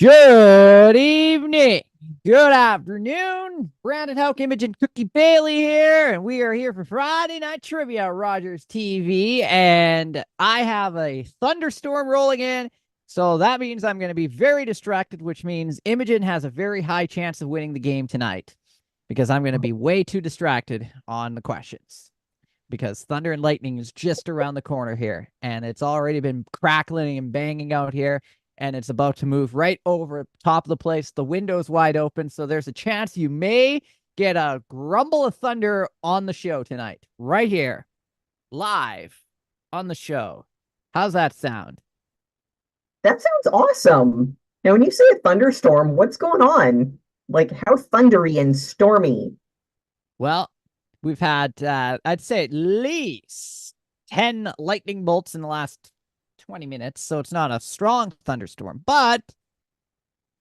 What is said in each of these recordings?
Good evening, good afternoon. Brandon Houck, Imogen Cookie Bailey here, and we are here for Friday Night Trivia at Rogers TV. And I have a thunderstorm rolling in, so that means I'm going to be very distracted, which means Imogen has a very high chance of winning the game tonight because I'm going to be way too distracted on the questions. Because thunder and lightning is just around the corner here, and it's already been crackling and banging out here, and it's about to move right over top of the place. The window's wide open, so there's a chance you may get a grumble of thunder on the show tonight, right here, live on the show. How's that sound? That sounds awesome. Now, when you say a thunderstorm, what's going on? Like, how thundery and stormy? Well, we've had, I'd say, at least 10 lightning bolts in the last 20 minutes, so it's not a strong thunderstorm, but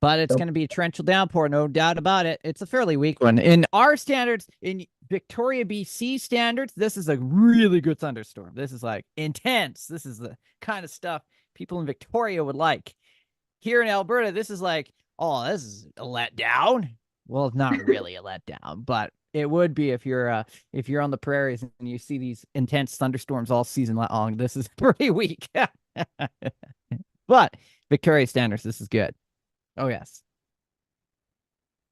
it's So, going to be a torrential downpour, no doubt about it. It's a fairly weak one. In our standards, in Victoria, BC standards, this is a really good thunderstorm. This is like intense. This is the kind of stuff people in Victoria would like. Here in Alberta, this is like, oh, this is a letdown. Well, it's not really a letdown, but it would be if you're on the prairies and you see these intense thunderstorms all season long. This is pretty weak. But Victoria standards, this is good. Oh, yes.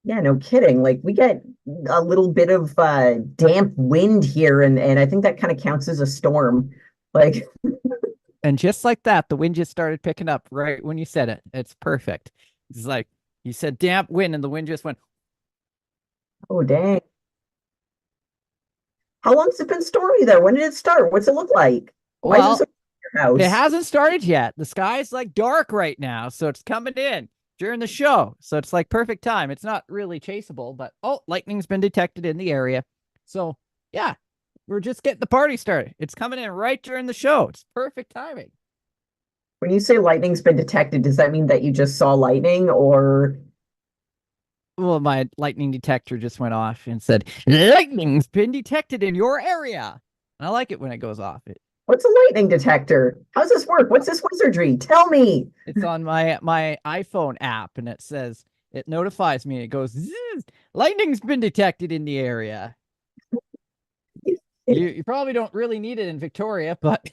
yeah, no kidding. Like, we get a little bit of damp wind here, and I think that kind of counts as a storm. Like, And just like that, the wind just started picking up right when you said it. It's perfect. It's like you said damp wind, and the wind just went. oh, dang. How long's it been stormy there? When did it start? What's it look like? Why is it so Well, in your it house? hasn't started yet. The sky's like dark right now, so it's coming in during the show. So it's like perfect time. It's not really chaseable, but oh, lightning's been detected in the area. So yeah, we're just getting the party started. It's coming in right during the show. It's perfect timing. When you say lightning's been detected, does that mean that you just saw lightning or Well, my lightning detector just went off and said, lightning's been detected in your area. I like it when it goes off. what's a lightning detector? How's this work? What's this wizardry? Tell me. It's on my iPhone app, and it notifies me. It goes, lightning's been detected in the area. You probably don't really need it in Victoria, but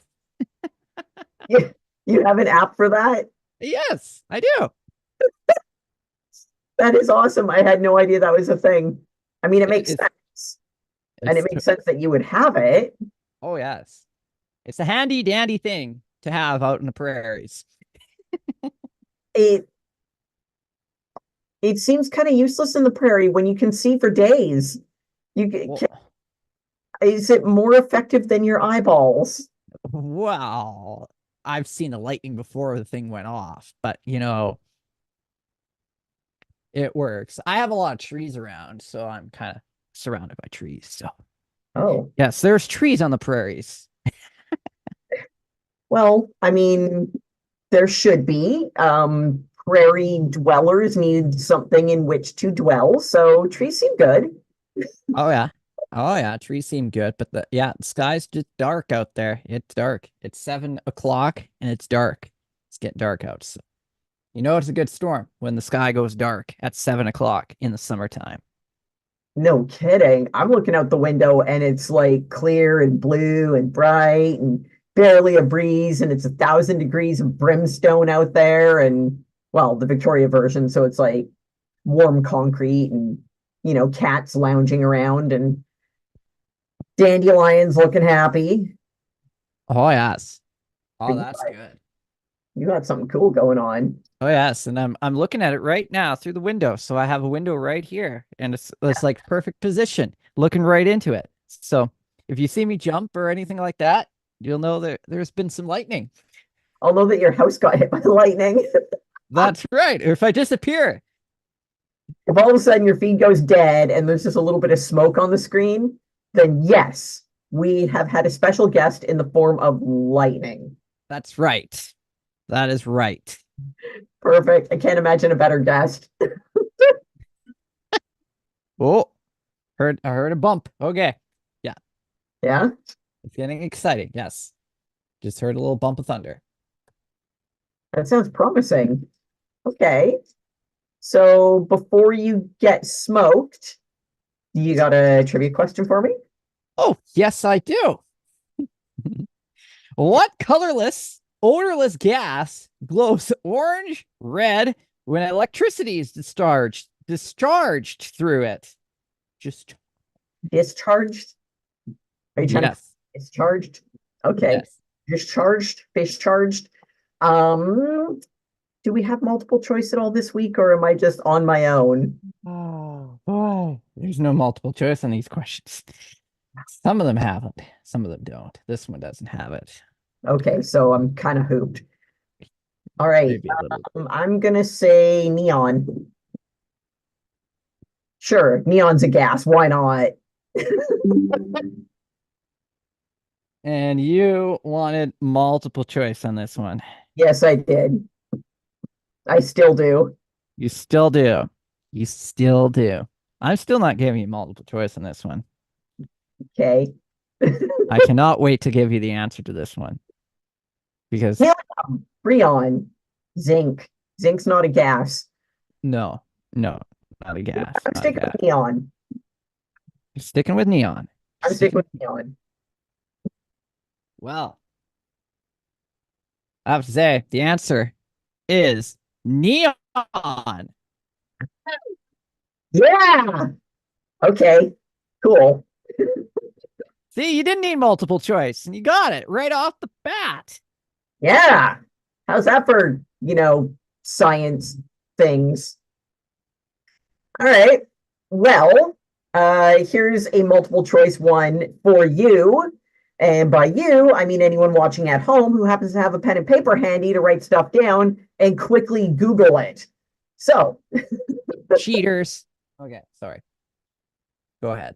You, you have an app for that? yes, I do. That is awesome. I had no idea that was a thing. I mean, it makes It's sense. And it it's makes sense that you would have it. oh yes, it's a handy dandy thing to have out in the prairies. It it seems kind of useless in the prairie when you can see for days. Well, Is it more effective than your eyeballs? wow, I've seen the lightning before the thing went off, but it works. I have a lot of trees around, so I'm kind of surrounded by trees. So Oh, yes, there's trees on the prairies. well, I mean, there should be. Prairie dwellers need something in which to dwell, so trees seem good. Oh yeah. Oh yeah, trees seem good, but the sky's just dark out there. It's dark. It's 7 o'clock and it's dark. It's getting dark out. So you know it's a good storm when the sky goes dark at 7 o'clock in the summertime. No kidding. I'm looking out the window and it's like clear and blue and bright and barely a breeze, and it's 1,000 degrees of brimstone out there. And well, the Victoria version, so it's like warm concrete and cats lounging around and dandelions looking happy. Oh yes. But Oh, that's good. you got something cool going on. Oh yes, and I'm looking at it right now through the window. So I have a window right here, and it's like perfect position, looking right into it. So if you see me jump or anything like that, you'll know that there's been some lightning. I'll know that your house got hit by lightning. That's right. Or if I disappear. If all of a sudden your feed goes dead and there's just a little bit of smoke on the screen, then yes, we have had a special guest in the form of lightning. That's right. That is right. Perfect. I can't imagine a better guest. Oh, I heard a bump. Okay. Yeah, Yeah, it's getting exciting. Yes. Just heard a little bump of thunder. that sounds promising. Okay. So before you get smoked, you got a trivia question for me? Oh, yes, I do. What colorless, odorless gas glows orange, red when electricity is discharged through it? Just Discharged? Are you trying to yes, discharged? Okay. yes. Discharged, discharged. Um, do we have multiple choice at all this week, or am I just on my own? Oh boy, there's no multiple choice on these questions. Some of them have it, some of them don't. This one doesn't have it. Okay, so I'm kind of hooped. All right. Maybe a little. I'm gonna say neon. Sure, neon's a gas. Why not? And you wanted multiple choice on this one. Yes, I did. I still do. You still do. You still do. I'm still not giving you multiple choice on this one. Okay. I cannot wait to give you the answer to this one because Helium, freon, zinc. Zinc's not a gas. no, no, not a gas, I'm not a sticking gas. with neon. You're sticking with neon. I'm sticking with neon. Well, I have to say the answer is neon. Yeah. Okay. Cool. See, you didn't need multiple choice and you got it right off the bat. Yeah. How's that for, science things? All right. Well, here's a multiple choice one for you. And by you, I mean anyone watching at home who happens to have a pen and paper handy to write stuff down and quickly Google it. So, Cheaters. Okay, sorry. Go ahead.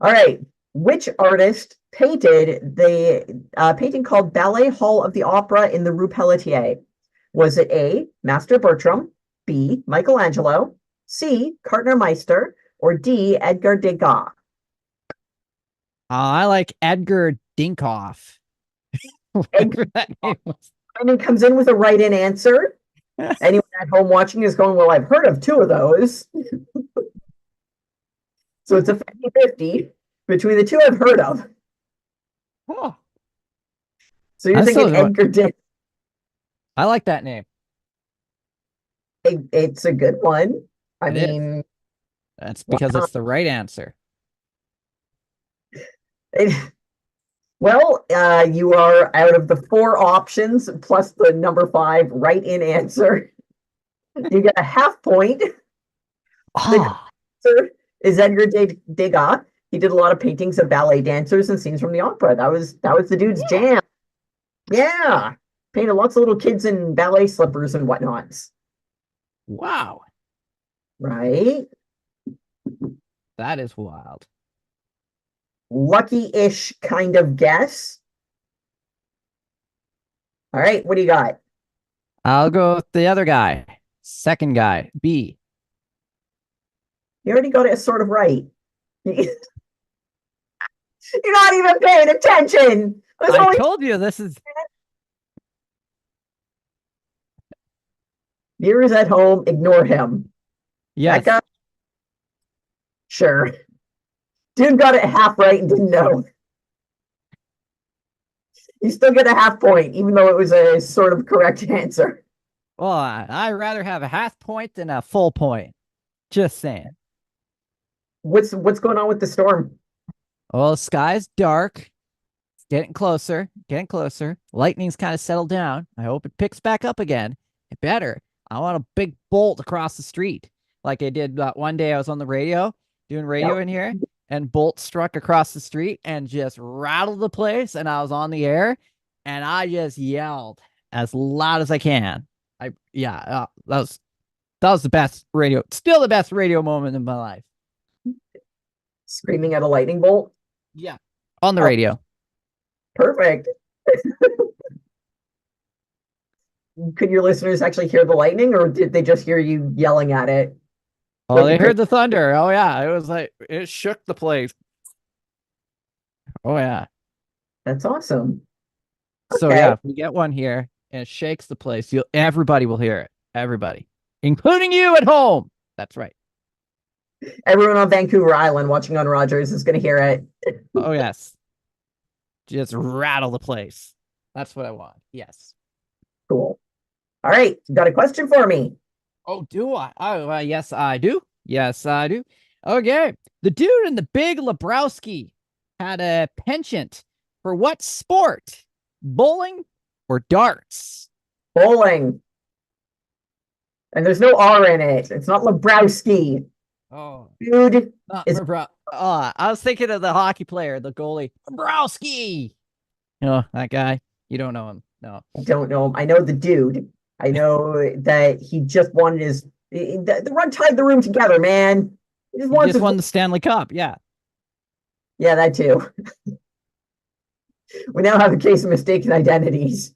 all right. Which artist painted the painting called Ballet Hall of the Opera in the Rue Pelletier? Was it A, Master Bertram, B, Michelangelo, C, Gardner Meister, or D, Edgar Degas? I like Edgar Dinkoff. Whatever that name was. And comes in with a right-in answer. Anyone at home watching is going, well, I've heard of two of those. So it's a 50-50 between the two I've heard of. Oh, So you're thinking Edgar Degas. I like that name. It's a good one. I It is. mean, That's because it's the right answer. well, you are out of the four options plus the number 5 right-in answer. You get a half point. The answer is Edgar Degas. He did a lot of paintings of ballet dancers and scenes from the opera. That was the dude's jam. Yeah, painted lots of little kids in ballet slippers and whatnots. Wow, Right? that is wild. Lucky-ish kind of guess. All right, what do you got? I'll go with the other guy. Second guy, B. You already got it sort of right. You're not even paying attention. I told you this is. Viewers at home, ignore him. Yes. Becca? Sure. Dude got it half right and didn't know. You still get a half point, even though it was a sort of correct answer. Well, I'd rather have a half point than a full point. Just saying. What's going on with the storm? Well, the sky's dark. It's getting closer, getting closer. Lightning's kind of settled down. I hope it picks back up again. It better. I want a big bolt across the street. Like I did one day I was on the radio, doing radio in here, and bolt struck across the street and just rattled the place. And I was on the air and I just yelled as loud as I can. That was the best radio, still the best radio moment in my life. Screaming at a lightning bolt? Yeah. On the radio. Perfect. Could your listeners actually hear the lightning, or did they just hear you yelling at it? Oh, they heard the thunder. Oh, yeah. It was like, it shook the place. Oh, yeah. That's awesome. So, yeah, if we get one here and it shakes the place, everybody will hear it. Everybody. including you at home. That's right. Everyone on Vancouver Island watching on Rogers is going to hear it. Oh, yes. Just rattle the place. That's what I want. Yes. Cool. All right. You got a question for me? Oh, do I? Oh, yes, I do. Yes, I do. Okay. The dude in the Big Lebowski had a penchant for what sport? Bowling or darts? Bowling. And there's no R in it. It's not Lebrowski. Oh, Dude not is I was thinking of the hockey player, the goalie, Lebrowski. That guy. You don't know him. No. I don't know him. I know the dude. I know that he just wanted the run tied the room together, man. He just He wants just his, won the Stanley Cup. Yeah. yeah, that too. We now have a case of mistaken identities.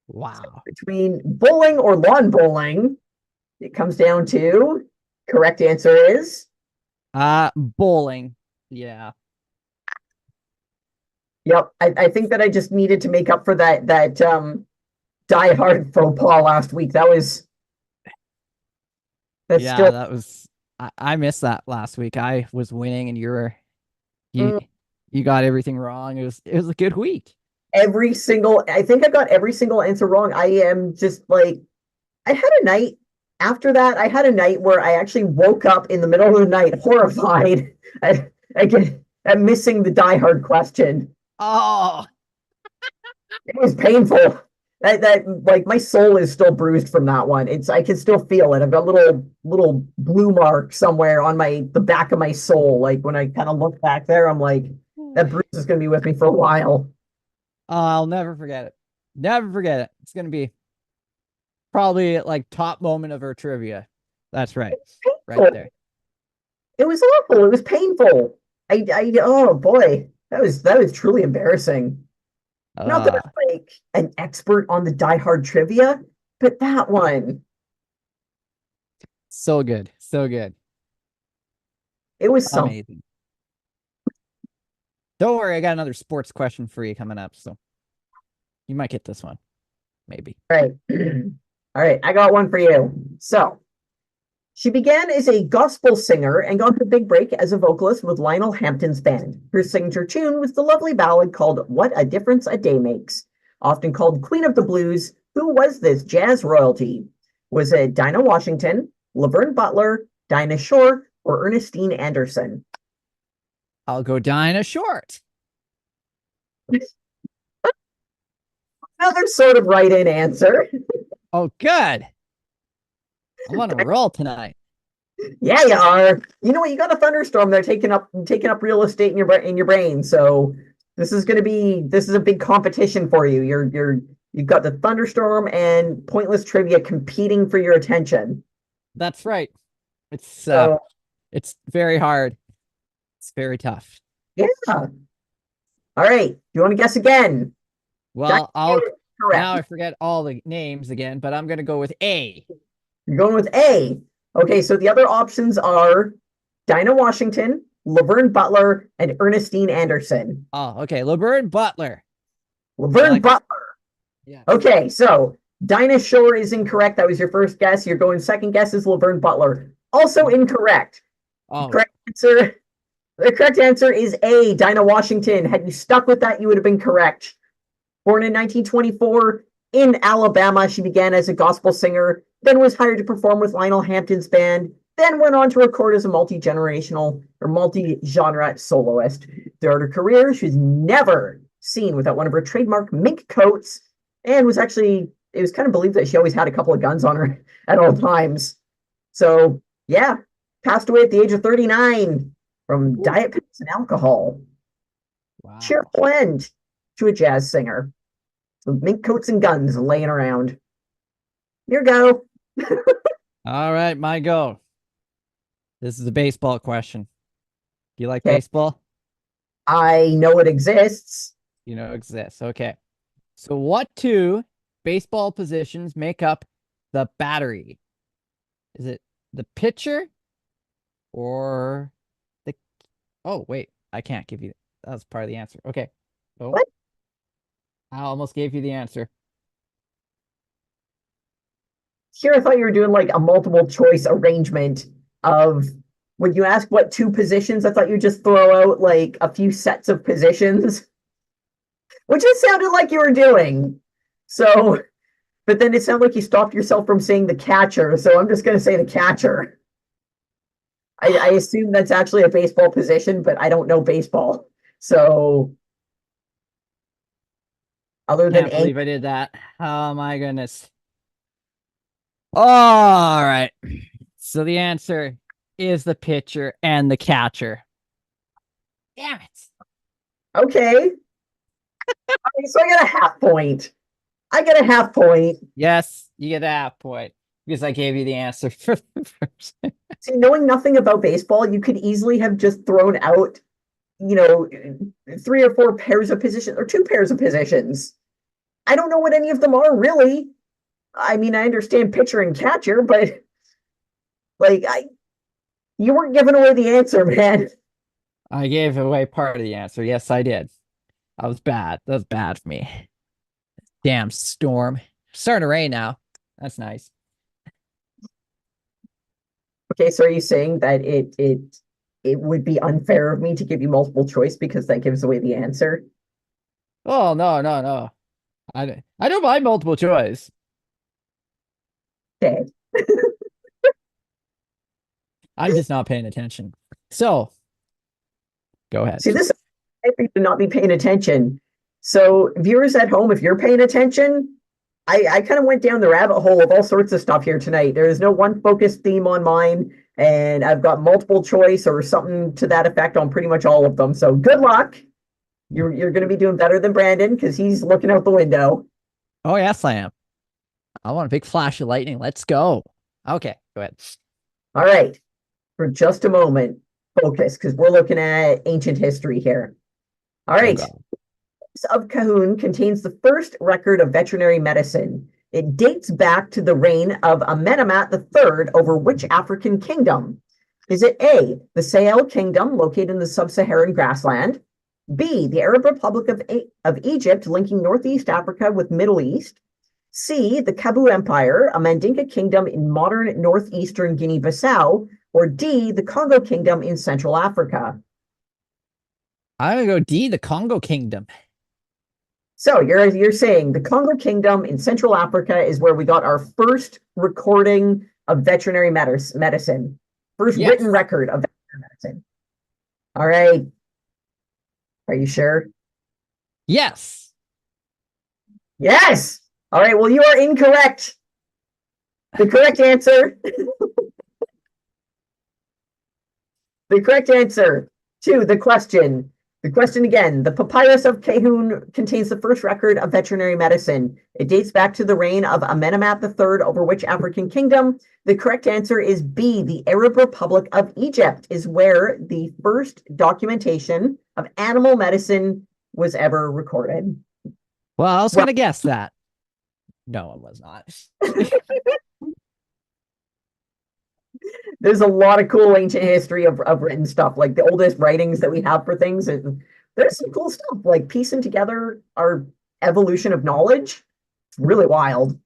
Wow. Between bowling or lawn bowling, it comes down to correct answer is Bowling. Yeah. yep. I think that I just needed to make up for that Die Hard faux pas last week. That's Yeah, still that was I missed that last week. I was winning and you mm, you got everything wrong. It was a good week. every single. I think I got every single answer wrong. I am just like I had a night after that. I had a night where I actually woke up in the middle of the night horrified at missing the Die Hard question. Oh, It was painful. That like my soul is still bruised from that one. I can still feel it. I've got little blue mark somewhere on the back of my soul. Like when I kind of look back there, I'm like, that bruise is gonna be with me for a while. I'll never forget it. Never forget it. It's gonna be probably like top moment of our trivia. That's right. Right there. It was awful. It was painful. Oh boy, that was truly embarrassing. Not that Uh I'm like an expert on the Die Hard trivia, but that one, so good. So good. it was some. Amazing. Don't worry, I got another sports question for you coming up, so you might get this one. Maybe. All right. All right, I got one for you. So, she began as a gospel singer and got her big break as a vocalist with Lionel Hampton's band. Her signature tune was the lovely ballad called What a Difference a Day Makes. Often called Queen of the Blues, who was this jazz royalty? Was it Dinah Washington, Laverne Butler, Dinah Shore, or Ernestine Anderson? I'll go Dinah Short. Another sort of right in answer. Oh, good. I'm on a roll tonight. Yeah, you are. You know what? You got a thunderstorm. They're taking up real estate in your brain. So this is a big competition for you. You've got the thunderstorm and pointless trivia competing for your attention. That's right. It's uh So it's very hard. It's very tough. yeah. All right. Do you want to guess again? Well, I'll now Correct. I forget all the names again, but I'm gonna go with A. You're going with A. Okay, so the other options are Dinah Washington, Laverne Butler, and Ernestine Anderson. Oh, okay. Laverne Butler. I Laverne like it. Butler. Yes. Okay, so Dinah Shore is incorrect. That was your first guess. You're going second guess is Laverne Butler. Also incorrect. Oh, Correct answer. The correct answer is A, Dinah Washington. Had you stuck with that, you would have been correct. Born in 1924 in Alabama, she began as a gospel singer, then was hired to perform with Lionel Hampton's band, then went on to record as a multi-generational or multi-genre soloist. Throughout her career, she was never seen without one of her trademark mink coats, and it was kind of believed that she always had a couple of guns on her at all times. So, yeah, passed away at the age of 39 from diet pills and alcohol. wow. Cheerful end to a jazz singer. So mink coats and guns laying around. Here go. All right, my go. This is a baseball question. Do you like Okay, baseball? I know it exists. You know it exists. Okay. So what two baseball positions make up the battery? Is it the pitcher or the Oh, wait. I can't give you that was part of the answer. Okay. Oh, What? I almost gave you the answer. Here, I thought you were doing like a multiple choice arrangement of when you ask what two positions, I thought you'd just throw out like a few sets of positions, which it sounded like you were doing. So, but then it sounded like you stopped yourself from saying the catcher. So I'm just going to say the catcher. I assume that's actually a baseball position, but I don't know baseball. So, other than Can't believe I did that. Oh my goodness. All right. So the answer is the pitcher and the catcher. Damn it. okay. So I got a half point. I get a half point. Yes, you get a half point because I gave you the answer for the first. See, knowing nothing about baseball, you could easily have just thrown out, you know, 3 or 4 pairs of positions or 2 pairs of positions. I don't know what any of them are really. I mean, I understand pitcher and catcher, but like you weren't giving away the answer, man. I gave away part of the answer. Yes, I did. That was bad. That was bad for me. Damn storm. Starting to rain now. That's nice. Okay, so are you saying that it would be unfair of me to give you multiple choice because that gives away the answer? Oh no, no, no. I don't mind multiple choice. Okay. I'm just not paying attention. So go ahead. See, this is to not be paying attention. So, viewers at home, if you're paying attention, I kind of went down the rabbit hole of all sorts of stuff here tonight. There is no one focused theme on mine, and I've got multiple choice or something to that effect on pretty much all of them. So, good luck. You're going to be doing better than Brandon because he's looking out the window. Oh, yes, I am. I want a big flash of lightning. Let's go. Okay, go ahead. All right. For just a moment, focus because we're looking at ancient history here. All right. Of Cahoon contains the first record of veterinary medicine. It dates back to the reign of Amenemhat III over which African kingdom? Is it A, the Sahel Kingdom located in the sub-Saharan grassland? B, the Arab Republic of Egypt linking Northeast Africa with Middle East? C, the Kabu Empire, a Mandinka kingdom in modern northeastern Guinea-Bissau? Or D, the Congo Kingdom in Central Africa? I'm gonna go D, the Congo Kingdom. So you're saying the Congo Kingdom in Central Africa is where we got our first recording of veterinary medicine, first written record of veterinary medicine. All right. Are you sure? Yes. Yes. All right. Well, you are incorrect. The correct answer. The correct answer to the question. The question again, the Papyrus of Cahoon contains the first record of veterinary medicine. It dates back to the reign of Amenemhat III over which African kingdom? The correct answer is B, the Arab Republic of Egypt is where the first documentation of animal medicine was ever recorded. Well, I was going to guess that. No, it was not. There's a lot of cool ancient history of written stuff, like the oldest writings that we have for things. And there's some cool stuff, like piecing together our evolution of knowledge. It's really wild.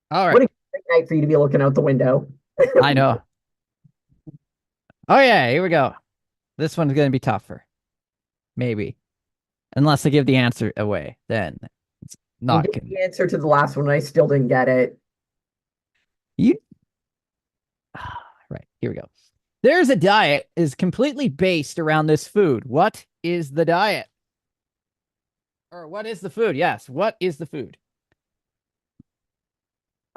All right. What a great night for you to be looking out the window. I know. Oh, yeah, here we go. This one's going to be tougher. Maybe. Unless I give the answer away, then it's not going to. The answer to the last one, I still didn't get it. Right, here we go. There's a diet is completely based around this food. What is the diet? Or what is the food? Yes, what is the food?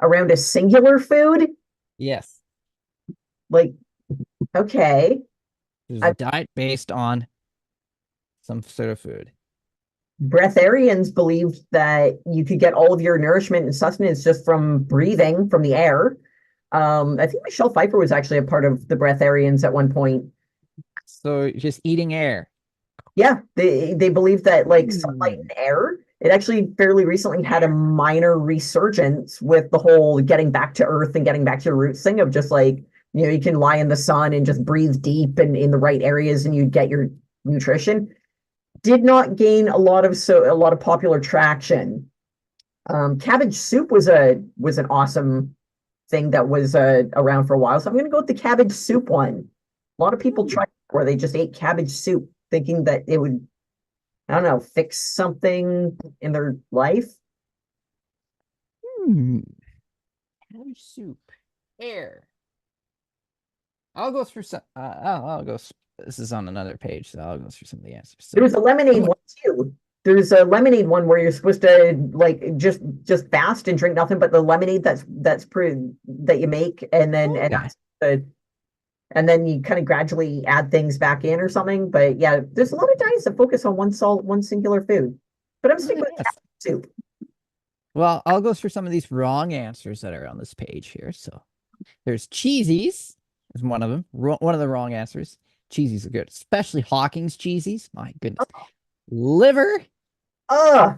Around a singular food? Yes. Like, okay. There's a diet based on some sort of food. Breatharians believed that you could get all of your nourishment and sustenance just from breathing from the air. I think Michelle Pfeiffer was actually a part of the breatharians at one point. So just eating air. Yeah, they believe that like sunlight and air, it actually fairly recently had a minor resurgence with the whole getting back to earth and getting back to your roots thing of just like, you can lie in the sun and just breathe deep and in the right areas and you get your nutrition. Did not gain a lot of popular traction. Cabbage soup was an awesome thing that was around for a while. So I'm gonna go with the cabbage soup one. A lot of people tried where they just ate cabbage soup, thinking that it would, I don't know, fix something in their life. Hmm. Cabbage soup. Air. I'll go through some. I'll go. This is on another page, so I'll go through some of the answers. So, There's a lemonade one too. There's a lemonade one where you're supposed to like just fast and drink nothing but the lemonade that's pretty that you make, and then and okay. that's the and then you kind of gradually add things back in or something. But yeah, there's a lot of diets that focus on one singular food. But I'm sticking with Yes. cabbage soup. Well, I'll go through some of these wrong answers that are on this page here. So there's cheesies is one of them. One of the wrong answers. Cheesies are good, especially Hawking's cheesies. My goodness. Liver, Oh,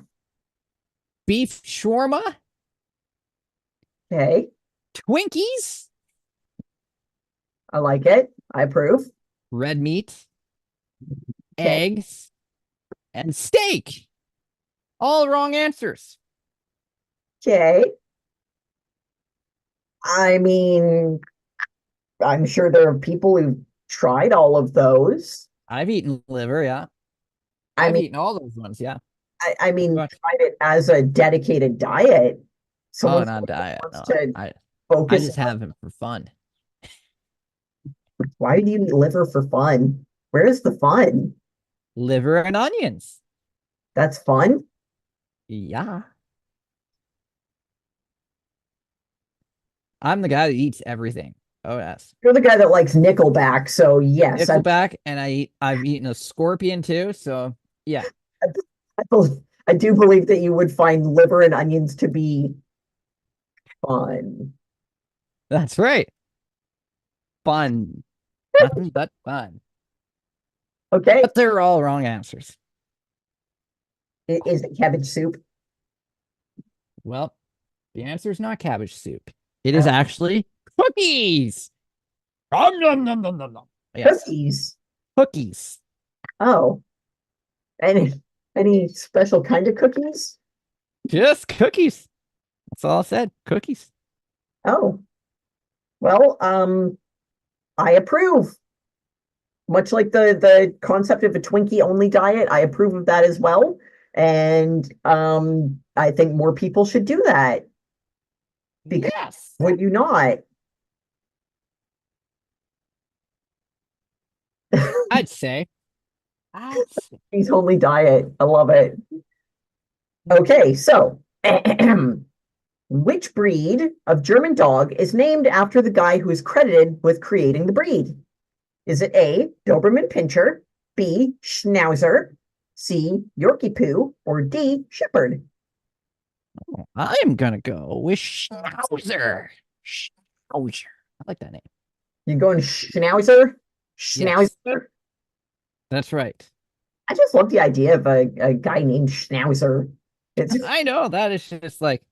beef shawarma, okay. Twinkies, I like it. I approve. red meat, Okay. eggs, and steak. All wrong answers. Okay. I mean, I'm sure there are people who've tried all of those. I've eaten liver, yeah. I I've mean, eaten all those ones, yeah. I Pretty mean, much. tried it as a dedicated diet. Oh, Someone not diet. wants No, to I focus just have it for fun. on why do you eat liver for fun? Where is the fun? Liver and onions. That's fun. Yeah. I'm the guy that eats everything. Oh, yes. You're the guy that likes Nickelback, so yes, Nickelback, and I've eaten a scorpion too. So yeah, I do believe that you would find liver and onions to be fun. that's right. Fun. Nothing but fun. Okay, But they're all wrong answers. is it cabbage soup? Well, the answer is not cabbage soup. It is Oh, actually cookies. Nom, nom, nom, nom, nom, nom. Yes, cookies. cookies. Oh, any any special kind of cookies? Just cookies. That's all I said. Cookies. Oh, well, I approve. Much like the concept of a Twinkie only diet, I approve of that as well. And I think more people should do that because Yes. would you not? I'd say. I'd say. Twinkies only diet. I love it. Okay, so which breed of German dog is named after the guy who is credited with creating the breed? Is it A, Doberman Pinscher, B, Schnauzer, C, Yorkie Poo, or D, Shepherd? Oh, I am gonna go with Schnauzer. Schnauzer. I like that name. You going Schnauzer? Yes, Schnauzer? that's right. I just love the idea of a guy named Schnauzer. It's I know that is just like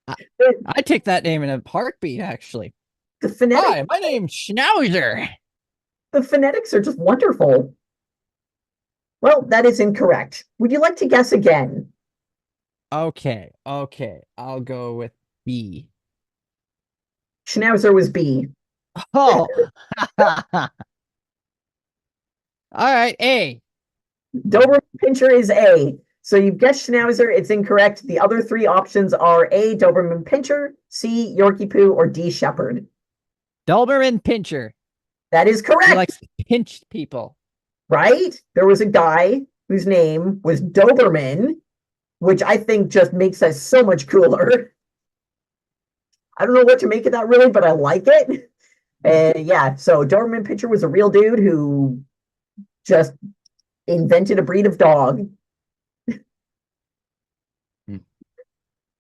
I, the, I take that name in a heartbeat. Actually, the phonetics. hi, my name's Schnauzer. The phonetics are just wonderful. Well, that is incorrect. Would you like to guess again? Okay, I'll go with B. Schnauzer was B. Oh, all right, A. Doberman Pinscher is A. So you've guessed Schnauzer. It's incorrect. The other three options are A, Doberman Pinscher, C, Yorkie Poo, or D, Shepherd. Doberman Pinscher. That is He correct, likes to pinch people. right? There was a guy whose name was Doberman, which I think just makes us so much cooler. I don't know what to make of that really, but I like it. And yeah, so Doberman Pinscher was a real dude who just invented a breed of dog.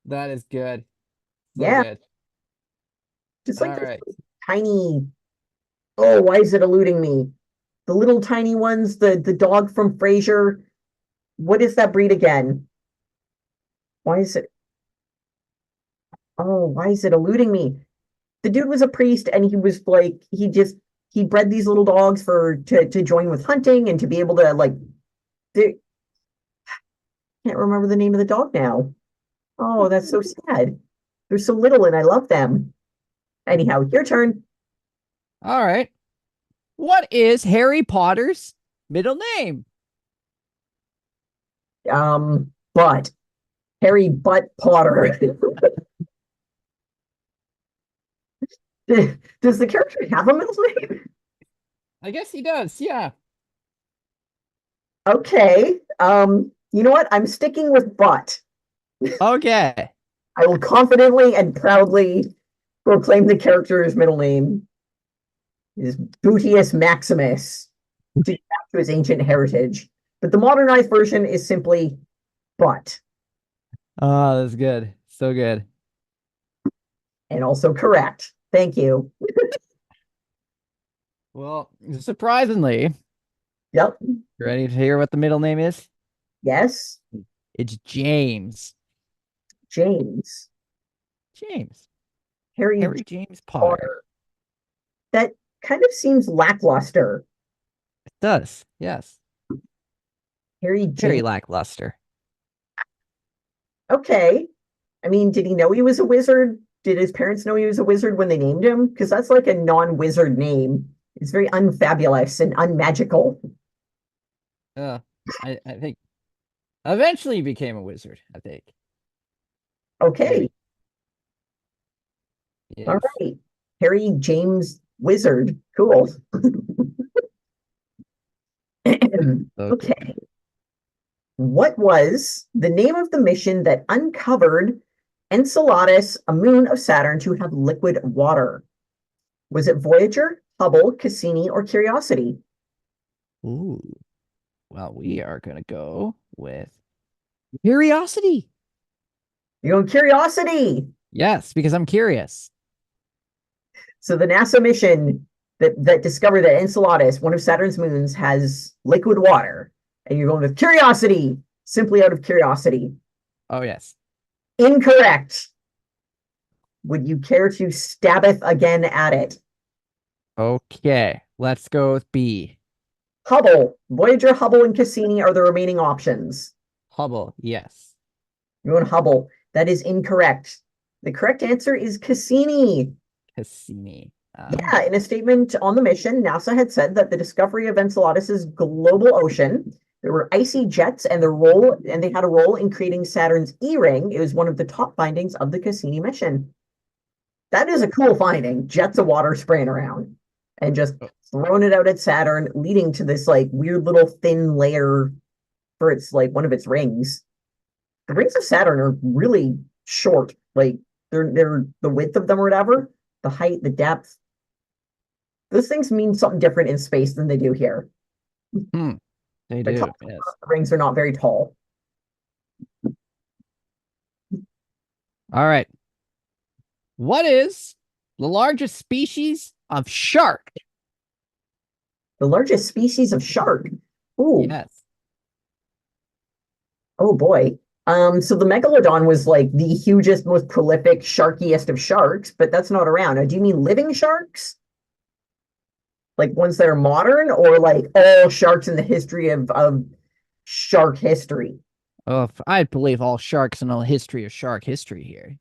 That is good. So Yeah, good. just All like this right. tiny. Oh, why is it eluding me? The little tiny ones, the dog from Frasier. What is that breed again? Why is it? Oh, why is it eluding me? The dude was a priest, and he was like, he bred these little dogs for to join with hunting and to be able to like. Can't remember the name of the dog now. Oh, that's so sad. They're so little and I love them. Anyhow, your turn. All right. What is Harry Potter's middle name? But Harry Butt Potter. Does the character have a middle name? I guess he does. Yeah. Okay. You know what? I'm sticking with butt. Okay. I will confidently and proudly proclaim the character's middle name is Butius Maximus to get back to his ancient heritage. But the modernized version is simply butt Oh, that's good. So good. and also correct. Thank you. Well, surprisingly, Yep. you ready to hear what the middle name is? Yes. It's James. James. James. Harry Harry James Potter. Potter. That kind of seems lackluster. It does. Yes. Harry Very James. lackluster. Okay. I mean, did he know he was a wizard? Did his parents know he was a wizard when they named him? Because that's like a non-wizard name. It's very unfabulous and unmagical. Uh, I think eventually he became a wizard, I think. Okay. Maybe. All Yes. right. Harry James Wizard. Cool. Okay. Okay. What was the name of the mission that uncovered Enceladus, a moon of Saturn, to have liquid water? Was it Voyager, Hubble, Cassini, or Curiosity? Ooh. Well, we are gonna go with curiosity. You're going Curiosity. Yes, because I'm curious. So the NASA mission that discovered that Enceladus, one of Saturn's moons, has liquid water, and you're going with Curiosity, simply out of curiosity. Oh yes. Incorrect. Would you care to stabbeth again at it? Okay. Let's go with B. Hubble, Voyager, Hubble, and Cassini are the remaining options. Hubble. Yes. You're going Hubble. That is incorrect. The correct answer is Cassini. Cassini. Yeah, in a statement on the mission, NASA had said that the discovery of Enceladus's global ocean, there were icy jets and they had a role in creating Saturn's E-ring. It was one of the top findings of the Cassini mission. That is a cool finding. Jets of water spraying around and just throwing it out at Saturn, leading to this like weird little thin layer for its like one of its rings. The rings of Saturn are really short. Like they're the width of them or whatever, the height, the depth. Those things mean something different in space than they do here. Hmm. They The do. top Yes. rings are not very tall. All right. What is the largest species of shark? The largest species of shark. Ooh, Yes. oh boy. So the megalodon was like the hugest, most prolific, sharkiest of sharks, but that's not around. Now, do you mean living sharks? Like ones that are modern, or like all sharks in the history of shark history? Oh, I believe all sharks and all history of shark history here.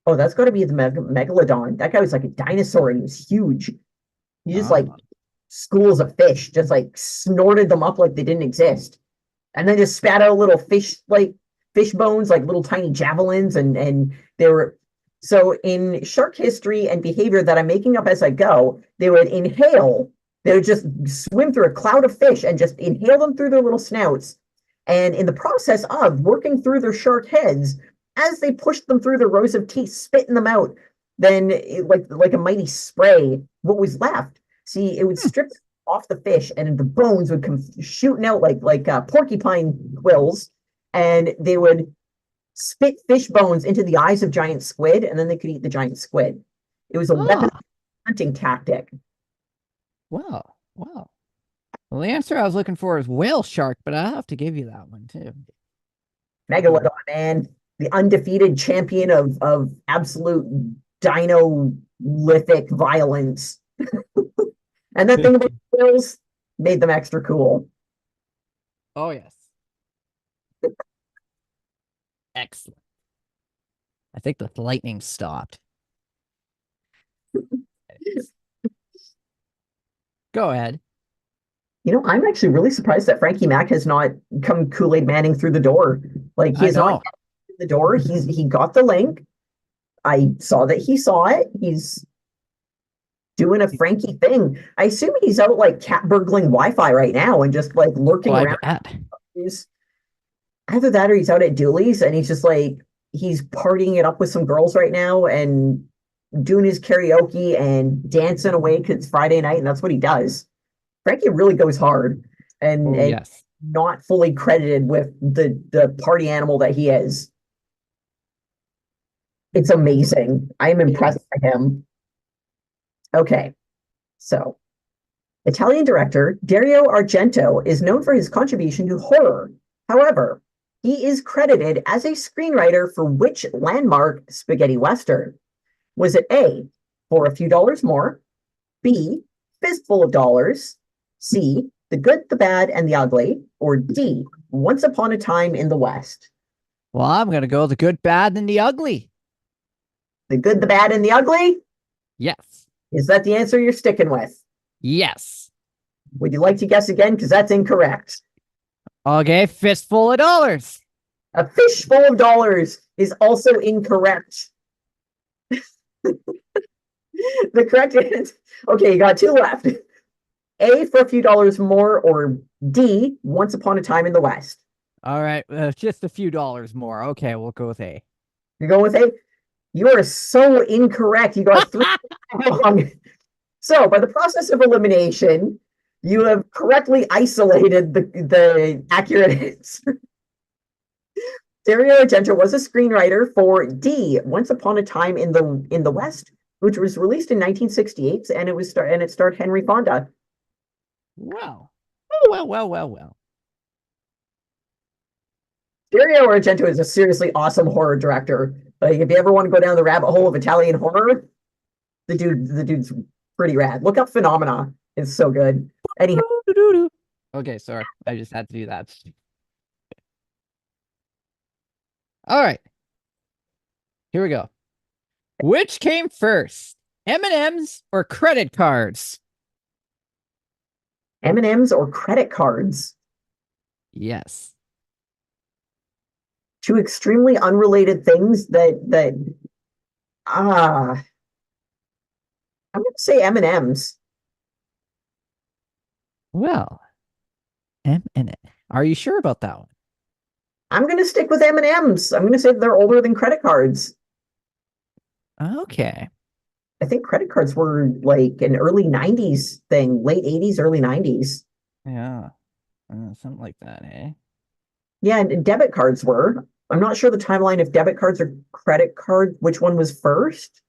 Oh, that's got to be the megalodon. That guy was like a dinosaur and he was huge. He just like Ah. schools of fish, just like snorted them up like they didn't exist. And then just spat out little fish like fish bones, like little tiny javelins, and they were so in shark history and behavior that I'm making up as I go, they would inhale, they would just swim through a cloud of fish and just inhale them through their little snouts. And in the process of working through their shark heads, as they pushed them through the rows of teeth, spitting them out, then like a mighty spray, what was left? See, it would Hmm. strip off the fish, and the bones would come shooting out like porcupine quills, and they would spit fish bones into the eyes of giant squid, and then they could eat the giant squid. It was a weapon Ah. hunting tactic. Wow. Wow. Well, the answer I was looking for is whale shark, but I'll have to give you that one too. Megalodon, man, the undefeated champion of absolute dinolithic violence. And that thing about whales made them extra cool. Oh, yes. Excellent. I think the lightning stopped. Go ahead. I'm actually really surprised that Frankie Mac has not come Kool-Aid Manning through the door. Like he I has not know. yet in the door. He got the link. I saw that he saw it. He's doing a Frankie thing. I assume he's out like cat burgling Wi-Fi right now and just like Oh, lurking I around. bet. He's either that or he's out at Dooley's and he's just like he's partying it up with some girls right now and doing his karaoke and dancing away because it's Friday night and that's what he does. Frankie really goes hard Oh, and yes. not fully credited with the party animal that he is. It's amazing. I am impressed by him. Okay, so Italian director Dario Argento is known for his contribution to horror. However, he is credited as a screenwriter for which landmark spaghetti western? Was it A, For a Few Dollars More, B, Fistful of Dollars, C, The Good, the Bad, and the Ugly, or D, Once Upon a Time in the West? Well, I'm gonna go the good, bad, and the ugly. The Good, the Bad, and the Ugly? Yes. Is that the answer you're sticking with? Yes. Would you like to guess again? Because that's incorrect. Okay, fistful of dollars. A fishful of dollars is also incorrect. The correct answer. Okay, you got two left. A, For a Few Dollars More, or D, Once Upon a Time in the West. All right, just a few dollars more. Okay, we'll go with A. You're going with A? You are so incorrect. You got three wrong. So, by the process of elimination, you have correctly isolated the accurate answer. Dario Argento was a screenwriter for D, Once Upon a Time in the West, which was released in 1968, and it starred Henry Fonda. Well. Oh, well. Dario Argento is a seriously awesome horror director. Like, if you ever want to go down the rabbit hole of Italian horror, the dude's pretty rad. Look up Phenomena. It's so good. Anyhow, Okay, sorry. I just had to do that. All right. Here we go. Which came first? M&Ms or credit cards? M&Ms or credit cards? Yes. Two extremely unrelated things that I'm gonna say M&Ms. Well, M&M. Are you sure about that one? I'm gonna stick with M&Ms. I'm gonna say they're older than credit cards. Okay. I think credit cards were like an early 90s thing, late 80s, early 90s. Yeah. Something like that, eh? Yeah, and debit cards were. I'm not sure the timeline if debit cards or credit cards, which one was first.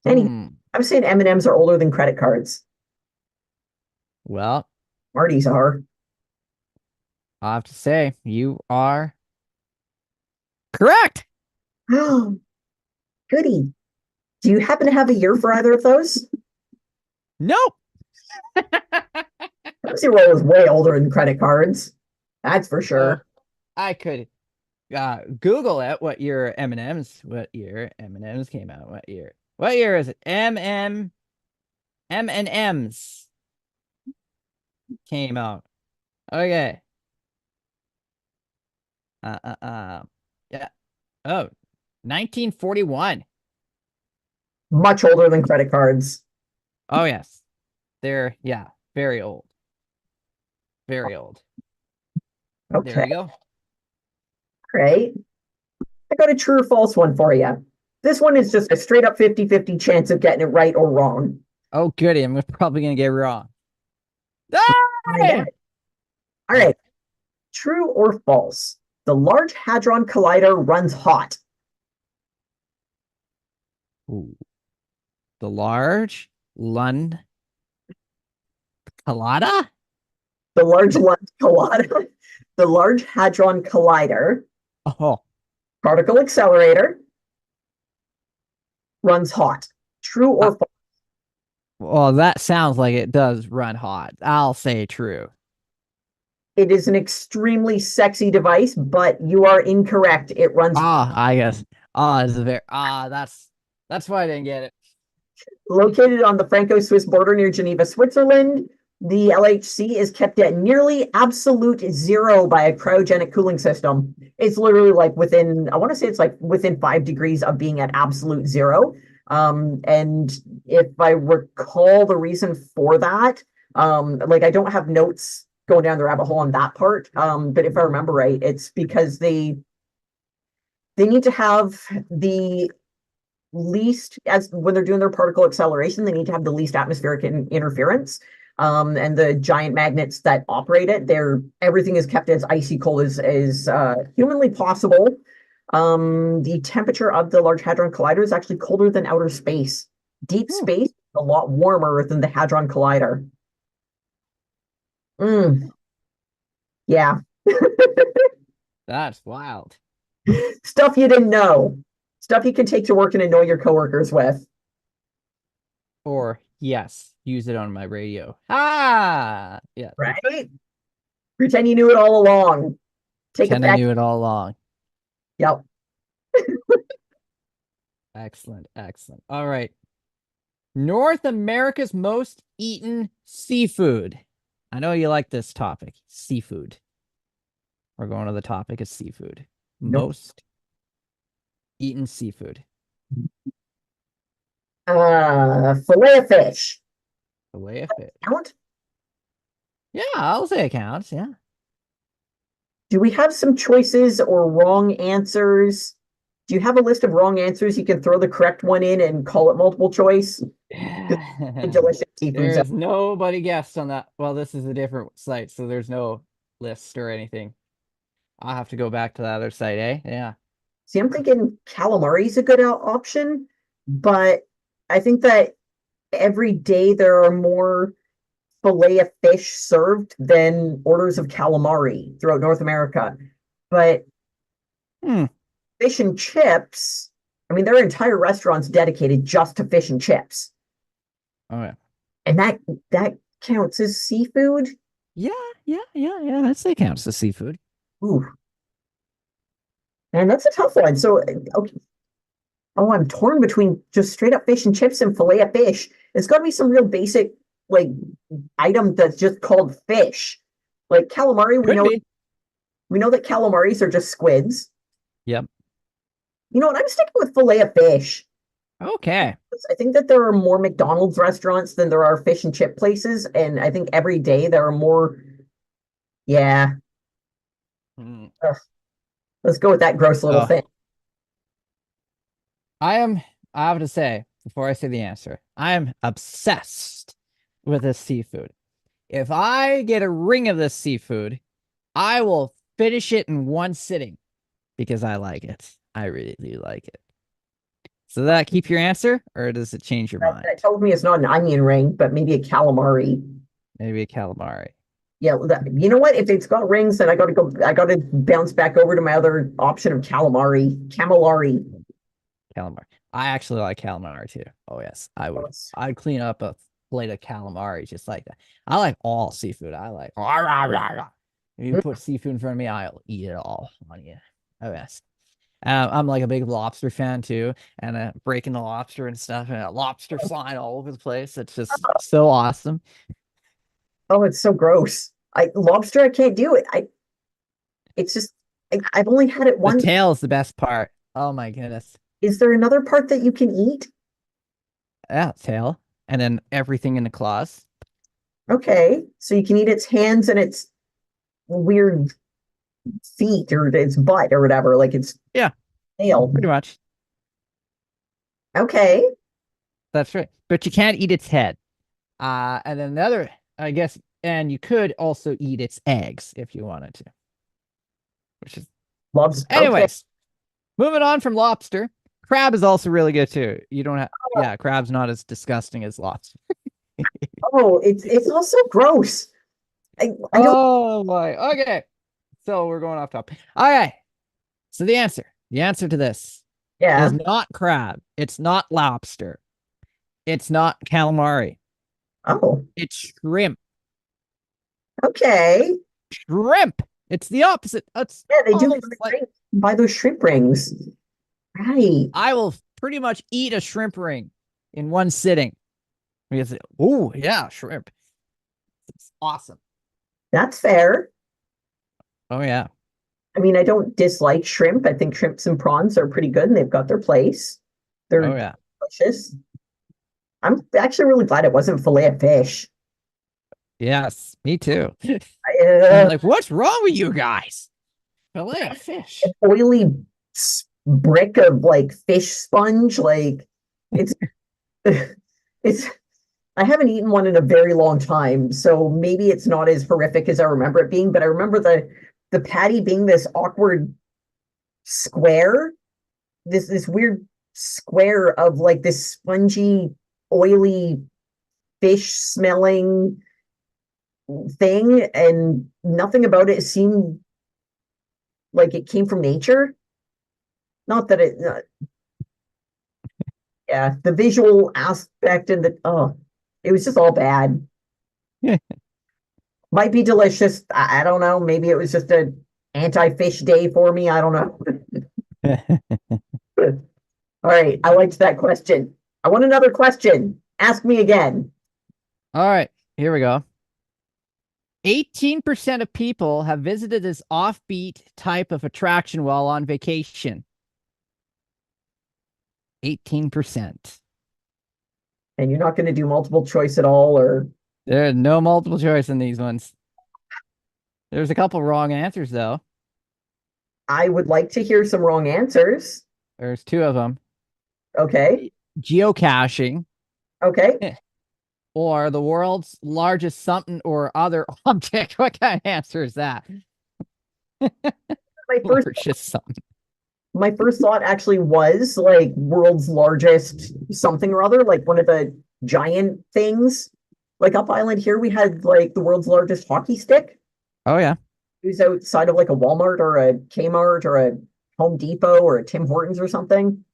Anyhow, Hmm. I'm saying M&Ms are older than credit cards. Well, Marty's are. I have to say, you are correct. Oh, goody. Do you happen to have a year for either of those? Nope. Pepsi Roll is way older than credit cards. That's for Well, sure. I could Google it. What year M&Ms came out? What year? What year is it? M&Ms came out. Okay. Uh, uh, uh. Yeah. Oh, 1941. Much older than credit cards. Oh, yes. They're, yeah, very old. Very old. There Okay, you go. great. I got a true or false one for you. This one is just a straight up 50-50 chance of getting it right or wrong. Oh, goody. I'm probably going to get it wrong. Find out. All right. True or false? The Large Hadron Collider runs hot. Ooh. The large Lund Colada? The Large Collider, the Large Hadron Collider Oh, particle accelerator runs hot. True or false? well, that sounds like it does run hot. I'll say true. It is an extremely sexy device, but you are incorrect. It runs I guess. Is a very that's why I didn't get it. located on the Franco-Swiss border near Geneva, Switzerland. The LHC is kept at nearly absolute zero by a cryogenic cooling system. It's literally like within, I want to say it's like within 5 degrees of being at absolute zero. And if I recall the reason for that, like I don't have notes going down the rabbit hole on that part. But if I remember right, it's because they need to have the least, as when they're doing their particle acceleration, they need to have the least atmospheric interference. And the giant magnets that operate it, everything is kept as icy cold as humanly possible. The temperature of the Large Hadron Collider is actually colder than outer space. Deep space is a lot warmer than the Hadron Collider. Yeah. That's wild. Stuff you didn't know. Stuff you can take to work and annoy your coworkers with. Or yes, use it on my radio. Ah, yeah. Right? Pretend you knew it all along. Take Pretend it I back. knew it all along. Yep. Excellent, excellent. All right. North America's most eaten seafood. I know you like this topic, seafood. We're going to the topic of seafood. Nope. Most eaten seafood. Fillet of fish. Fillet of fish. Count? Yeah, I'll say it counts. Yeah. Do we have some choices or wrong answers? Do you have a list of wrong answers? You can throw the correct one in and call it multiple choice. Delicious seafood. There's nobody guessed on that. Well, this is a different site, so there's no list or anything. I'll have to go back to the other site, eh? Yeah. See, I'm thinking calamari is a good option, but I think that every day there are more fillet of fish served than orders of calamari throughout North America. But fish and chips, I mean, there are entire restaurants dedicated just to fish and chips. Oh yeah. And that counts as seafood? Yeah. I'd say counts as seafood. Ooh. And that's a tough one. So, okay. Oh, I'm torn between just straight up fish and chips and fillet of fish. It's got to be some real basic, like, item that's just called fish. Like calamari, we know that calamaris are just squids. Yep. You know what? I'm sticking with fillet of fish. Okay. I think that there are more McDonald's restaurants than there are fish and chip places, and I think every day there are more. Yeah. Let's go with that gross little thing. I have to say, before I say the answer, I am obsessed with this seafood. If I get a ring of this seafood, I will finish it in one sitting because I like it. I really do like it. So does that keep your answer, or does it change your mind? That told me it's not an onion ring, but maybe a calamari. Maybe a calamari. Yeah, you know what? If it's got rings, then I got to bounce back over to my other option of calamari. Calamari. I actually like calamari too. Oh yes, I would. I'd clean up a plate of calamari just like that. I like all seafood. I like. If you put seafood in front of me, I'll eat it all on you. Oh yes. I'm like a big lobster fan too, and breaking the lobster and stuff, and lobster flying all over the place. It's just so awesome. Oh, it's so gross. Lobster, I can't do it. It's just I've only had it once. The tail is the best part. Oh my goodness. Is there another part that you can eat? Yeah, tail, and then everything in the claws. Okay, so you can eat its hands and its weird feet or its butt or whatever, like its tail. Pretty much. Okay. That's right. But you can't eat its head. And then the other, I guess, and you could also eat its eggs if you wanted to. Which is lobster. Anyways, moving on from lobster. Crab is also really good too. You don't have crab's not as disgusting as lobster. Oh, it's also gross. Oh my. Okay. So we're going off topic. Okay. So the answer to this is not crab. It's not lobster. It's not calamari. Oh. It's shrimp. Okay. Shrimp. It's the opposite. That's Yeah, they do almost like buy those shrimp rings. Right. I will pretty much eat a shrimp ring in one sitting. Because, oh yeah, shrimp. It's awesome. That's fair. Oh yeah. I mean, I don't dislike shrimp. I think shrimps and prawns are pretty good and they've got their place. Oh They're yeah. delicious. I'm actually really glad it wasn't fillet of fish. Yes, me too. I'm Uh, like, what's wrong with you guys? Fillet of fish. oily brick of like fish sponge. Like it's it's I haven't eaten one in a very long time, so maybe it's not as horrific as I remember it being, but I remember the patty being this awkward square, this weird square of like this spongy, oily fish smelling thing, and nothing about it seemed like it came from nature. Not that it, yeah, the visual aspect and it was just all bad. Might be delicious. I don't know. Maybe it was just a anti-fish day for me. I don't know. All right, I liked that question. I want another question. Ask me again. All right, here we go. 18% of people have visited this offbeat type of attraction while on vacation. 18%. And you're not going to do multiple choice at all, or There's no multiple choice in these ones. There's a couple wrong answers, though. I would like to hear some wrong answers. There's two of them. Okay. Geocaching Okay. or the world's largest something or other object. What kind of answer is that? My first Largest something. my first thought actually was like world's largest something or other, like one of the giant things. Like up island here, we had like the world's largest hockey stick. Oh, yeah. It was outside of like a Walmart or a Kmart or a Home Depot or a Tim Hortons or something.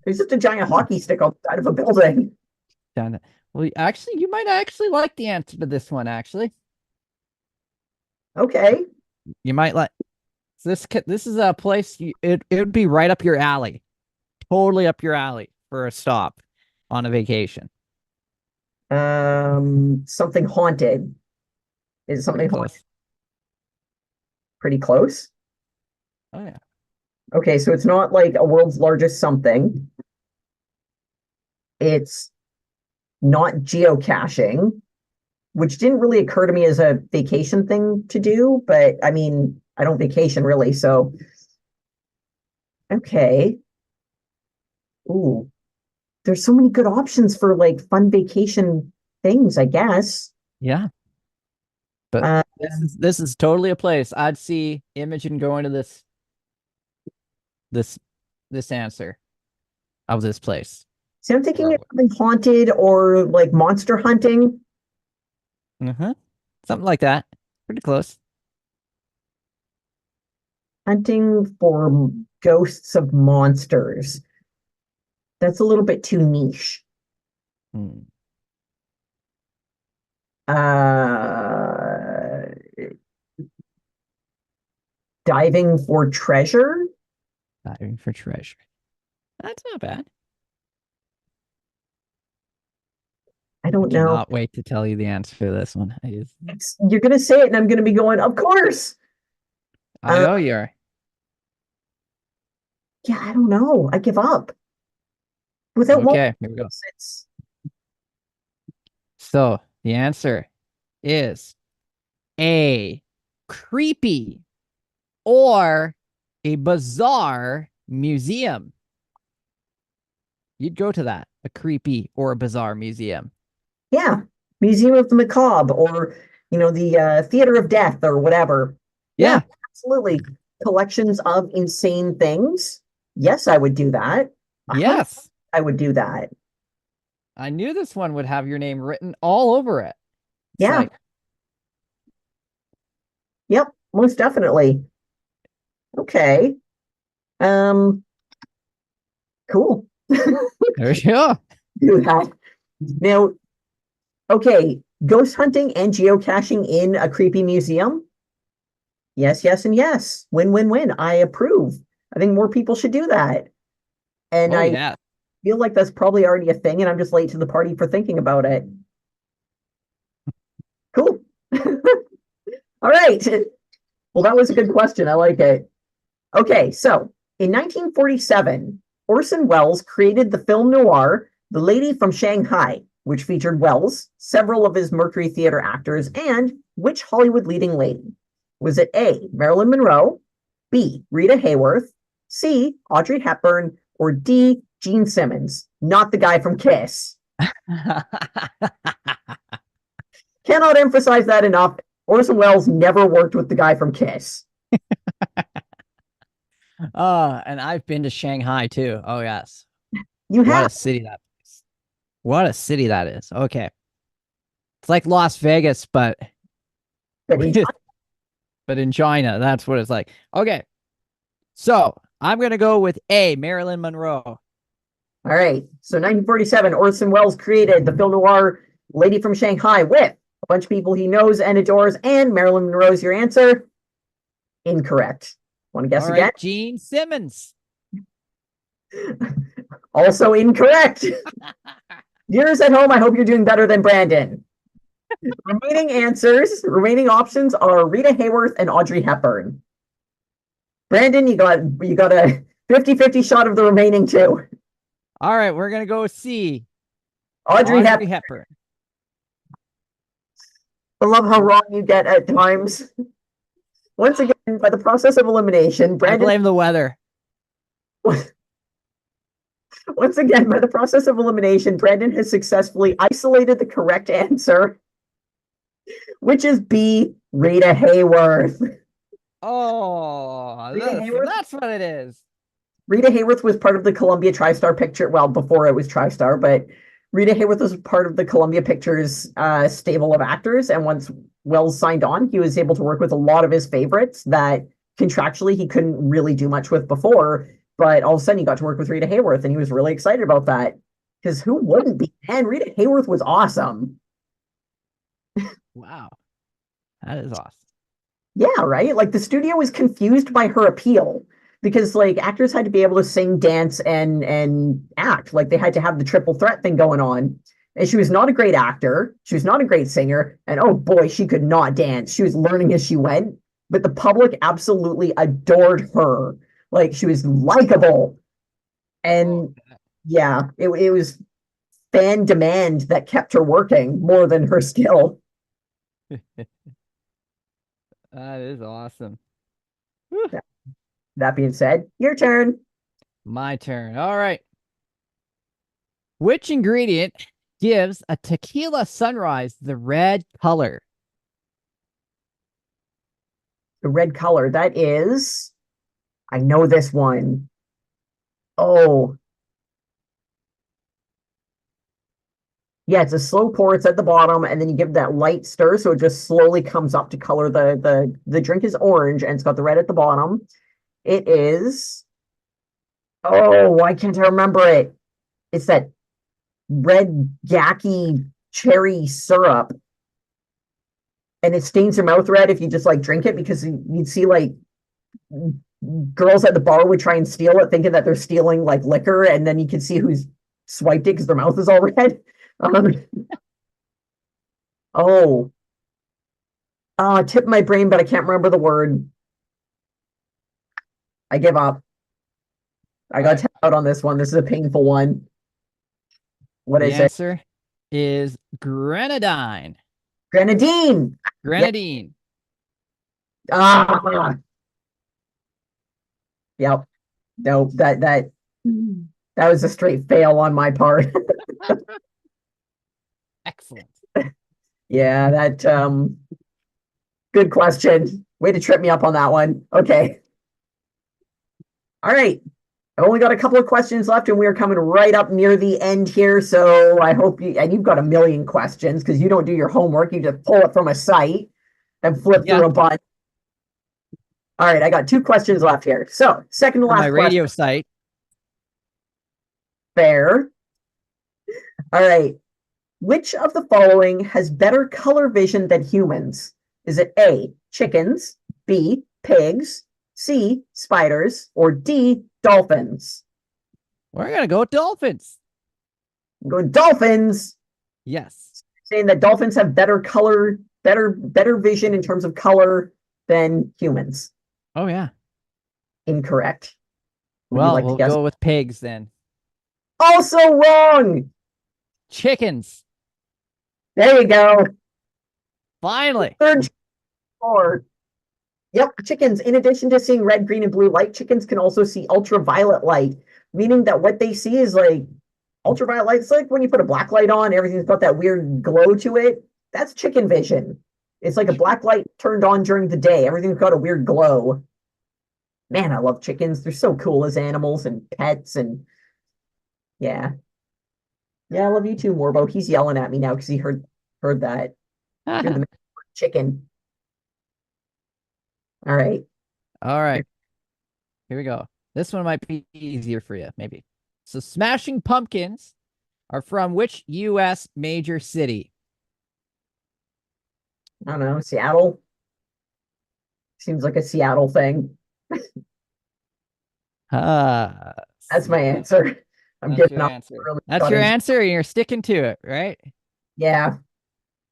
It's just a giant hockey stick outside of a building. Done it. Well, actually, you might actually like the answer to this one, actually. Okay. You might like this is a place it would be right up your alley. Totally up your alley for a stop on a vacation. Something haunted. Is Pretty something haunted close. pretty close? Oh yeah. Okay, so it's not like a world's largest something. It's not geocaching, which didn't really occur to me as a vacation thing to do, but I mean, I don't vacation really, so okay. Ooh, there's so many good options for like fun vacation things, I guess. Yeah. But Uh, this is totally a place I'd see Imogen going to this this answer of this place. See, I'm thinking of something haunted or like monster hunting. Mm-hmm. Something like that. Pretty close. Hunting for ghosts of monsters. That's a little bit too niche. Hmm. Uh, diving for treasure? Diving for treasure. That's not bad. I I don't know. cannot wait to tell you the answer to this one. You're gonna say it, and I'm gonna be going, of course. I Uh, know you're. yeah, I don't know. I give up. Without Okay, multiple here we go. it's So the answer is a creepy or a bizarre museum. You'd go to that, a creepy or a bizarre museum. yeah, Museum of the Macabre, or the Theater of Death, or whatever. Yeah, Yeah. absolutely. Collections of insane things. Yes, I would do that. 100% Yes. I would do that. I knew this one would have your name written all over it. It's Yeah. like, Yep. Most definitely. Okay. Um. Cool. there you go. Do that. Now, okay, ghost hunting and geocaching in a creepy museum. Yes, yes, and yes. Win, win, win. I approve. I think more people should do that. And Oh I yeah. feel like that's probably already a thing, and I'm just late to the party for thinking about it. Cool. All right. Well, that was a good question. I like it. Okay, so in 1947, Orson Welles created the film noir The Lady from Shanghai, which featured Welles, several of his Mercury Theater actors, and which Hollywood leading lady? Was it A, Marilyn Monroe, B, Rita Hayworth, C, Audrey Hepburn, or D, Gene Simmons? Not the guy from Kiss. Cannot emphasize that enough. Orson Welles never worked with the guy from Kiss. And I've been to Shanghai too. Oh yes. You What a have, city that is. What a city that is. Okay. It's like Las Vegas, but but in but in China. That's what it's like. Okay. So I'm gonna go with A, Marilyn Monroe. All right. So 1947, Orson Welles created the film noir Lady from Shanghai with a bunch of people he knows and adores, and Marilyn Monroe's your answer. Incorrect. Want to guess All again? right, Gene Simmons. Also incorrect. Viewers at home, I hope you're doing better than Brandon. Remaining options are Rita Hayworth and Audrey Hepburn. Brandon, you got a 50-50 shot of the remaining two. All right, we're gonna go with C. Audrey Audrey Hepburn. Hepburn. I love how wrong you get at times. Once again, by the process of elimination, I Brandon. blame the weather. Once again, by the process of elimination, Brandon has successfully isolated the correct answer, which is B, Rita Hayworth. Oh, Rita Hayworth, that's what it is. Rita Hayworth was part of the Columbia TriStar picture. Well, before it was TriStar, but Rita Hayworth was part of the Columbia Pictures stable of actors. And once Wells signed on, he was able to work with a lot of his favorites that contractually he couldn't really do much with before. But all of a sudden, he got to work with Rita Hayworth, and he was really excited about that. Because who wouldn't be? And Rita Hayworth was awesome. Wow, that is awesome. Yeah, right? Like the studio was confused by her appeal because like actors had to be able to sing, dance, and act. Like they had to have the triple threat thing going on. And she was not a great actor. She was not a great singer. And oh boy, she could not dance. She was learning as she went. But the public absolutely adored her. Like she was likable. And yeah, it was fan demand that kept her working more than her skill. That is awesome. That being said, your turn. My turn. All right. Which ingredient gives a tequila sunrise the red color? The red color. That is, I know this one. Oh, yeah, it's a slow pour. It's at the bottom, and then you give that light stir, so it just slowly comes up to color the drink is orange, and it's got the red at the bottom. It is. Oh, why can't I remember it? It's that red gacky cherry syrup, and it stains your mouth red if you just like drink it because you'd see like girls at the bar would try and steal it, thinking that they're stealing like liquor, and then you can see who's swiped it because their mouth is all red. Oh, tip my brain, but I can't remember the word. I give up. I got tapped out on this one. This is a painful one. What The is it? answer is grenadine. Grenadine. Grenadine. Ah. Yep. No, that was a straight fail on my part. Excellent. Yeah, that good question. Way to trip me up on that one. Okay. All right. I only got a couple of questions left, and we are coming right up near the end here. So I hope you've got a million questions because you don't do your homework. You just pull it from a site and flip through a bunch. All right, I got two questions left here. So second to last my radio site. Fair. All right. Which of the following has better color vision than humans? Is it A, chickens, B, pigs, C, spiders, or D, dolphins? We're gonna go with dolphins. I'm going dolphins. Yes. Saying that dolphins have better color, better vision in terms of color than humans. Oh yeah. Incorrect. Would you Well, like to we'll guess? go with pigs then. Also wrong. Chickens. There you go. Finally. Third score. Yep, chickens. In addition to seeing red, green, and blue light, chickens can also see ultraviolet light, meaning that what they see is like ultraviolet light. It's like when you put a black light on, everything's got that weird glow to it. That's chicken vision. It's like a black light turned on during the day. Everything's got a weird glow. Man, I love chickens. They're so cool as animals and pets and yeah. Yeah, I love you too, Morbo. He's yelling at me now because he heard that. You're the chicken. All right. All right. Here we go. This one might be easier for you, maybe. So Smashing Pumpkins are from which U.S. major city? I don't know. Seattle. Seems like a Seattle thing. That's my answer. I'm That's getting your off answer. really That's your stunning. answer, and you're sticking to it, right? Yeah,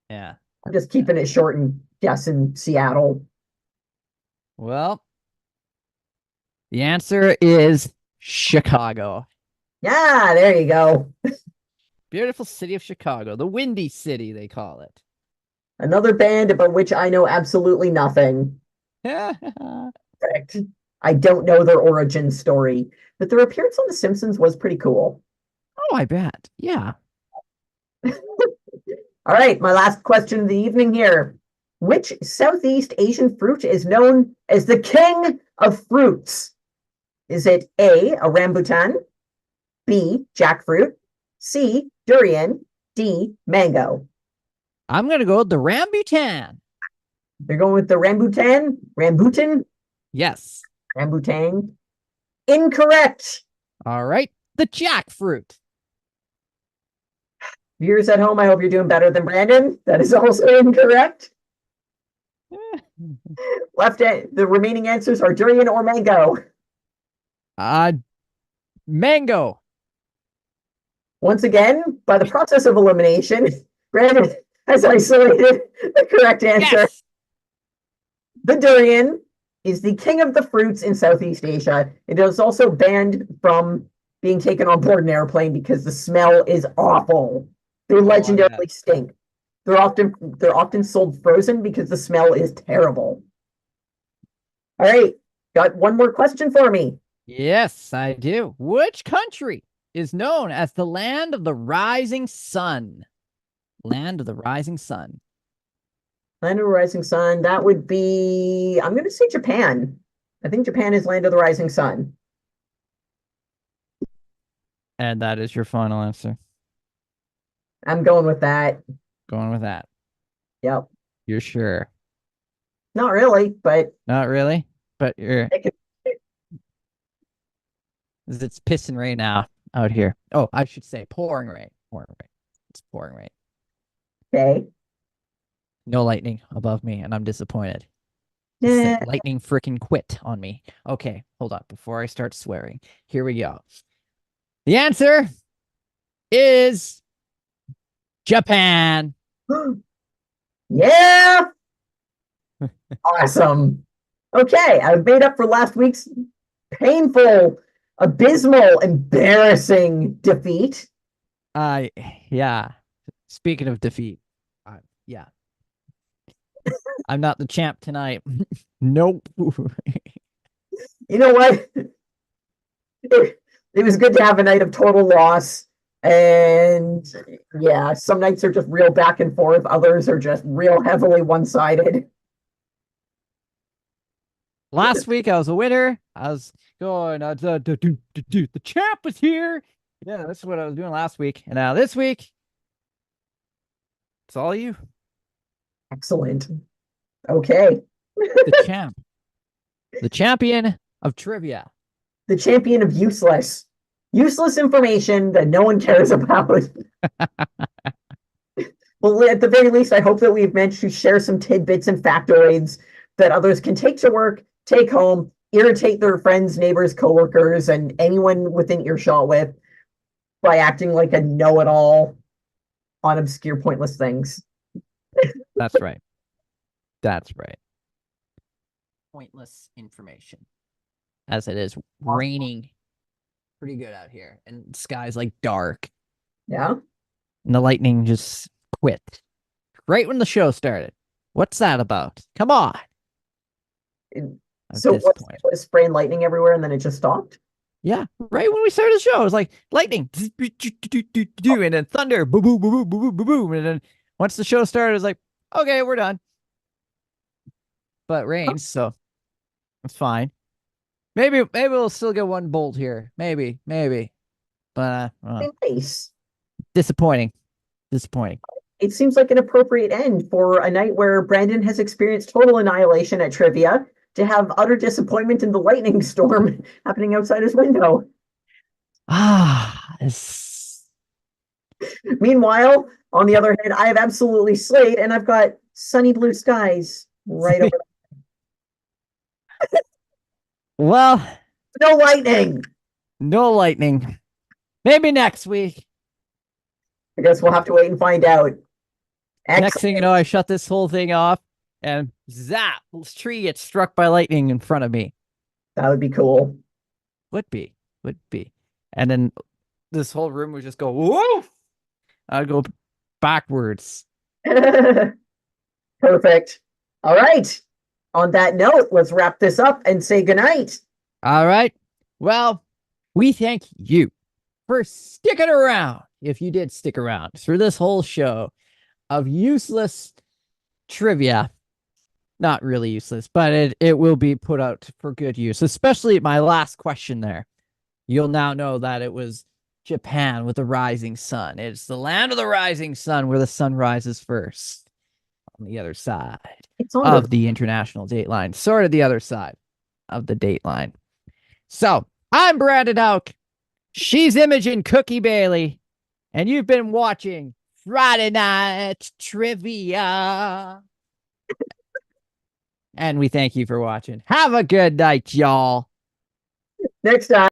Yeah. I'm just keeping it short and guessing Seattle. Well, the answer is Chicago. Yeah, there you go. Beautiful city of Chicago. The Windy City, they call it. Another band about which I know absolutely nothing. Oh, Correct. I don't know their origin story, but their appearance on The Simpsons was pretty cool. I bet. Yeah. All right, my last question of the evening here. Which Southeast Asian fruit is known as the king of fruits? Is it A, a rambutan, B, jackfruit, C, durian, D, mango? I'm going to go with the rambutan. They're going with the rambutan? Rambutan? Yes. Rambutan? Incorrect. All right. The jackfruit. Viewers at home, I hope you're doing better than Brandon. That is also incorrect. The remaining answers are durian or mango. Mango. Once again, by the process of elimination, Brandon has isolated the correct answer. Yes. The durian is the king of the fruits in Southeast Asia. It is also banned from being taken on board an airplane because the smell is awful. They legendarily stink. They're often sold frozen because the smell is terrible. All right, got one more question for me. Yes, I do. Which country is known as the land of the rising sun? Land of the rising sun. Land of the rising sun. That would be, I'm going to say Japan. I think Japan is land of the rising sun. And that is your final answer. I'm going with that. Going with that. Yep. You're sure? Not really, but Not really, but you're. It's pissing rain now out here. Oh, I should say pouring rain. Pouring rain. It's pouring rain. Okay. No lightning above me, and I'm disappointed. Yeah. Lightning freaking quit on me. Okay, hold on. Before I start swearing, here we go. The answer is Japan. Yeah. Awesome. Okay, I've made up for last week's painful, abysmal, embarrassing defeat. Yeah. Speaking of defeat, yeah. I'm not the champ tonight. Nope. You know what? It was good to have a night of total loss. And yeah, some nights are just real back and forth. Others are just real heavily one-sided. Last week I was a winner. I was going, the champ is here. Yeah, that's what I was doing last week. And now this week, it's all you. Excellent. Okay. The champ. The champion of trivia. The champion of useless. Useless information that no one cares about. Well, at the very least, I hope that we've managed to share some tidbits and factoids that others can take to work, take home, irritate their friends, neighbors, coworkers, and anyone within earshot with by acting like a know-it-all on obscure, pointless things. That's right. That's right. Pointless information. As it is raining pretty good out here, and the sky's like dark. Yeah. And the lightning just quit right when the show started. What's that about? Come on. So what's spraying lightning everywhere and then it just stopped? Yeah, right when we started the show, it was like lightning, and then thunder, boom, boom, boom, boom, boom, boom, boom, and then once the show started, it was like, okay, we're done. But it rains, so it's fine. Maybe we'll still get one bolt here. Maybe. But nice. Disappointing. It seems like an appropriate end for a night where Brandon has experienced total annihilation at trivia to have utter disappointment in the lightning storm happening outside his window. Meanwhile, on the other hand, I have absolutely slayed and I've got sunny blue skies right over there. Well, no lightning. Maybe next week. I guess we'll have to wait and find out. Excellent. Next thing you know, I shut this whole thing off and zap, this tree gets struck by lightning in front of me. That would be cool. Would be. And then this whole room would just go, whoa! I'd go backwards. Perfect. All right. On that note, let's wrap this up and say goodnight. All right. Well, we thank you for sticking around, if you did stick around, through this whole show of useless trivia. Not really useless, but it will be put out for good use, especially my last question there. You'll now know that it was Japan with the rising sun. It's the land of the rising sun where the sun rises first on the other side of the international date line. Sort of the other side of the date line. So, I'm Brandon Hauk. She's Imogen Cookie Bailey. And you've been watching Friday Night Trivia. And we thank you for watching. Have a good night, y'all. Next time.